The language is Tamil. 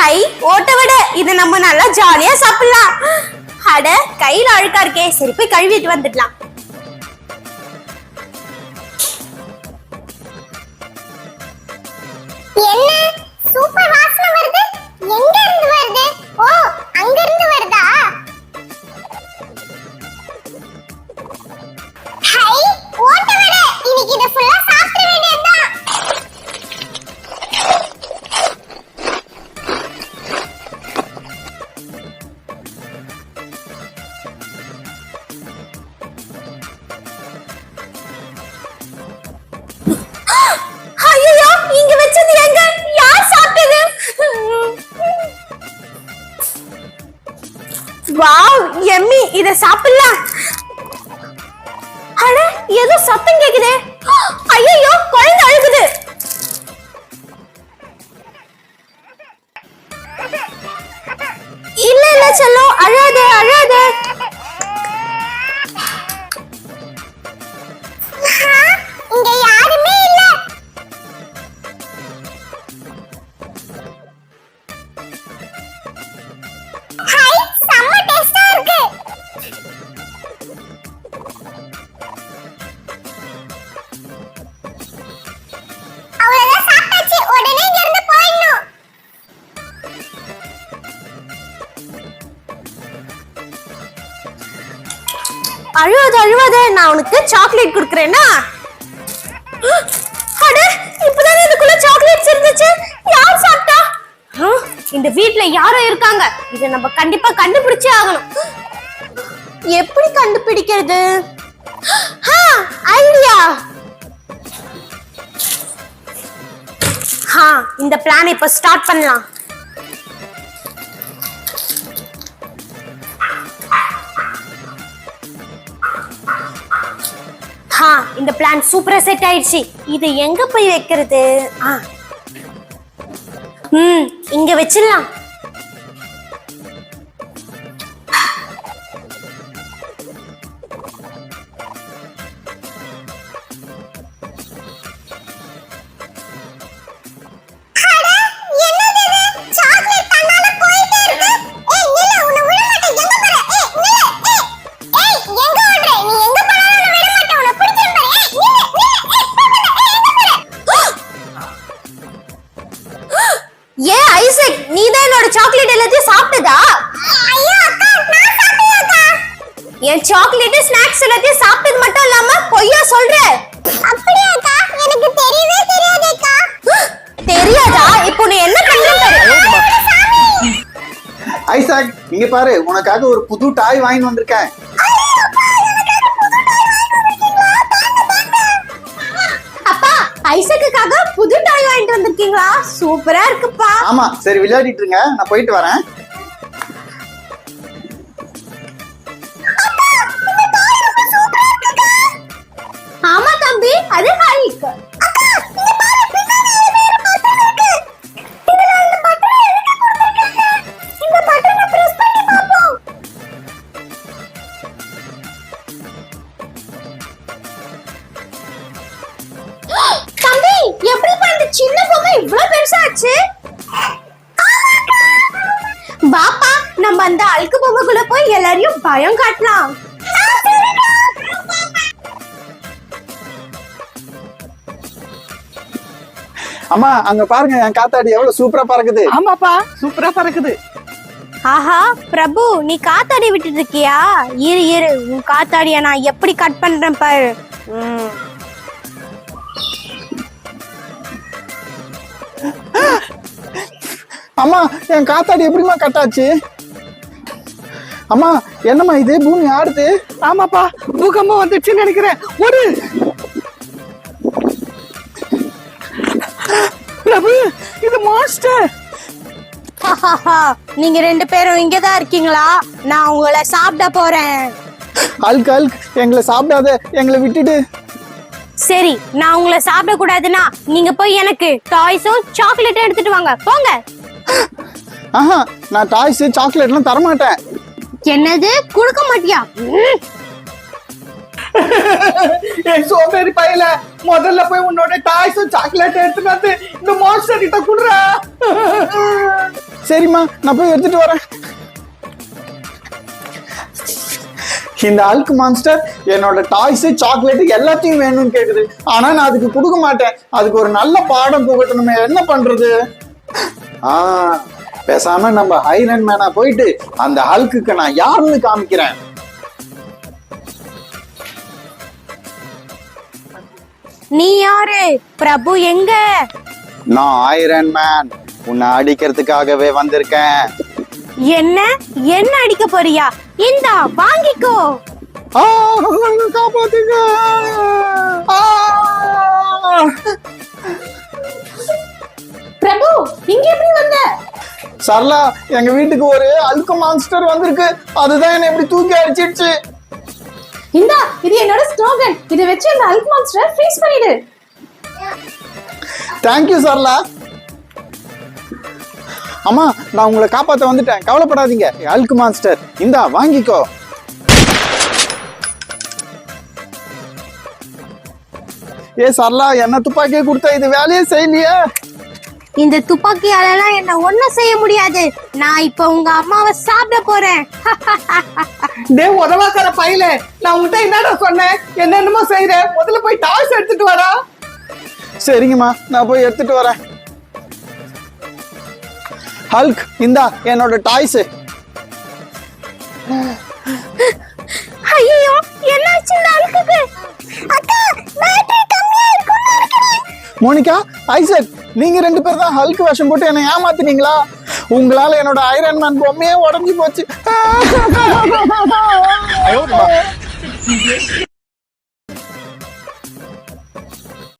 ஹை ஓட்ட விட இது நம்ம நல்லா ஜாலியா சாப்பிடலாம். அட கையில அழுக்கா இருக்கே, சரி போய் கழுவிட்டு வந்துடலாம். என்ன சூப்பர் வாசனை வருது. எங்க இருந்து வருது? ஓ, அங்க இருந்து வருதா? ஹை ஓட்ட விட இன்னைக்கு இத ஃபுல்லா சாப்பிட வேண்டியதுதான். ஐயோ, இங்க வச்சது எங்க? யார் சாப்பிட்டது? வாவ் யம்மி, இத சாப்பிடலாம். அட ஏதோ சத்தம் கேக்குதே. ஐயோ, குழந்தை அழுகுது. இல்ல இல்ல செல்லம், அழாதே அழாதே. இங்க யாருமே இல்ல. ஹை செம்ம டேஸ்டா இருக்கு. அவ்வளவுதான் சாப்பிட்டாச்சு. உடனே இங்க இருந்து போயிடணும். அழுவாத அழுவாத, நான் உனக்கு சாக்லேட் குடுக்கறேனா? அட இப்பதான் இதுக்குள்ள சாக்லேட்ஸ் இருந்துச்சு. யார் சாப்பிட்டா? இந்த வீட்ல யாரோ இருக்காங்க. இத நம்ம கண்டிப்பா கண்டுபிடிச்சே ஆகணும். எப்படி கண்டுபிடிக்கிறது? ஐடியா. இந்த பிளான் இப்ப ஸ்டார்ட் பண்ணலாம். இந்த பிளான் சூப்பரா செட் ஆயிடுச்சு. இது எங்க போய் வைக்கிறது? இங்க வச்சிடலாம். ஏன் ஐசக், நீதான் என்னோட சாக்லேட் எல்லாத்தையும் சாப்பிட்டதா? ஐயோ அக்கா, நான் சாப்பிடல அக்கா. என் சாக்லேட் ஸ்நாக்ஸ் எல்லாத்தையும் சாப்பிட்டது மட்டும் இல்லாம பொய்யா சொல்ற? அப்படியே அக்கா, எனக்கு தெரியவே தெரியாது அக்கா. தெரியாதா? இப்போ நீ என்ன பண்ற பாரு. ஐசாக், இங்க பாரு, உனக்காக ஒரு புது டாய் வாங்கி வந்திருக்கேன். அப்பா, ஐசக்குக்காக புது டாய் வாங்கிட்டு வந்திருக்கீங்களா? சூப்பரா இருக்குப்பா. ஆமா, சரி விளையாடிட்டு இருங்க, நான் போயிட்டு வரேன். ஆமா தம்பி, அது ஹைக். தம்பி, எப்படி இந்த சின்ன பொம்மை இவ்வளவு பெருசாச்சு? பாப்பா, நம்ம அந்த அழுக்கு பொம்மைக்குள்ள போய் எல்லாரையும் பயம் காட்டலாம். அம்மா, அங்க பாருங்க, என் காத்தாடி எவ்வளவு சூப்பரா பறக்குது. ஆமாப்பா, சூப்பரா பறக்குது. ஆஹா பிரபு, நீ காத்தாடி விட்டுட்டு இருக்கியா? இரு இரு, உன் காத்தாடிய நான் எப்படி கட் பண்றேன் பாரு. அம்மா, என் காத்தாடி எப்படிமா கட்டாச்சு? அம்மா, என்னம்மா இது, பூமி ஆடுது? ஆமாப்பா, பூகம்பம் வந்துச்சுன்னு நினைக்கிறேன். ஒரு பிரபு, இது மாஸ்டர். நீங்க ரெண்டு பேரும் இங்கதான் இருக்கீங்களா? நான் உங்களை சாப்பிட போறேன். அல்க் அல்க், எங்களை சாப்பிடாத, எங்களை விட்டுடு. சரி, நான் உங்களை சாப்பிட கூடாதுன்னா நீங்க போய் எனக்கு டாய்ஸும் சாக்லேட்டும் எடுத்துட்டு வாங்க, போங்க. ஆஹா, நான் டாய்ஸ் சாக்லேட்லாம் தர மாட்டேன். என்னது, கொடுக்க மாட்டியா? என் சோம்பேறி பையல, முதல்ல போய் உன்னோட டாய்ஸும் சாக்லேட் எடுத்துட்டு வந்து இந்த மாஸ்டர் கிட்ட குடுறா. சரிம்மா நான் போய் எடுத்துட்டு வரேன். இந்த ஹல்க் மான்ஸ்டர் என்னோட டாய்ஸ் சாக்லேட் எல்லாத்தையும் வேணும்னு கேக்குது. ஆனா நான் அதுக்கு கொடுக்க மாட்டேன். அதுக்கு ஒரு நல்ல பாடம் புகட்டணுமே, என்ன பண்றது? பேசாம நம்ம ஐரன் மேனா போயிட்டு அந்த ஹல்க்குக்கு நான் யாருன்னு காமிக்கிறேன். நீ யாரு? பிரபு எங்க? நான் ஐரன் மேன், உன்னை அடிக்கிறதுக்காகவே வந்திருக்கேன். என்ன என்ன அடிக்க போறியா? இந்தா வாங்கிக்கோ. காப்பாத்துங்க. பிரபு இங்க எப்படி வந்த? சரளா, எங்க வீட்டுக்கு ஒரு அல்கு மான்ஸ்டர் வந்திருக்கு. அதுதான் என்ன இப்படி தூக்கி அடிச்சிடுச்சு. இந்தா இது என்னோட ஸ்லோகன். இதை வச்சு அந்த ஹல்க் மான்ஸ்டரை ஃப்ரீஸ் பண்ணிடு. தேங்க்யூ சரளா. அம்மா, நான் உங்களை காப்பாத்த வந்துட்டேன், கவலைப்படாதீங்க. ஹல்க் மான்ஸ்டர் இந்தா வாங்கிக்கோ. சரளா, என்ன துப்பாக்கியை கொடுத்தா இது வேலையே செய்யலையே. இந்த துப்பாக்கியாலலாம் என்ன ஒண்ணும் செய்ய முடியாது. நான் இப்ப உங்க அம்மாவை சாப்பிட போறேன். டே உதவாக்கார பையல, நான் உன்கிட்ட என்னடா சொன்னேன்? என்னென்னமோ செய்யறேன். முதல்ல போய் டாய்ஸ் எடுத்துட்டு வரா. சரிங்கம்மா, நான் போய் எடுத்துட்டு வரேன். ஹல்க் இந்தா என்னோட டாய்ஸ். ஐயோ, என்னாச்சு இந்த ஹல்க்குக்கு? அக்கா பேட்டரி கம்மியா இருக்குன்னு நினைக்கிறேன். மோனிகா, ஐசக், நீங்க 2 பேர் தான் ஹல்க் வேஷம் போட்டு என்னை ஏமாத்தினீங்களா? உங்களால என்னோட ஐரன் மேன் பொம்மையே உடஞ்சி போச்சு.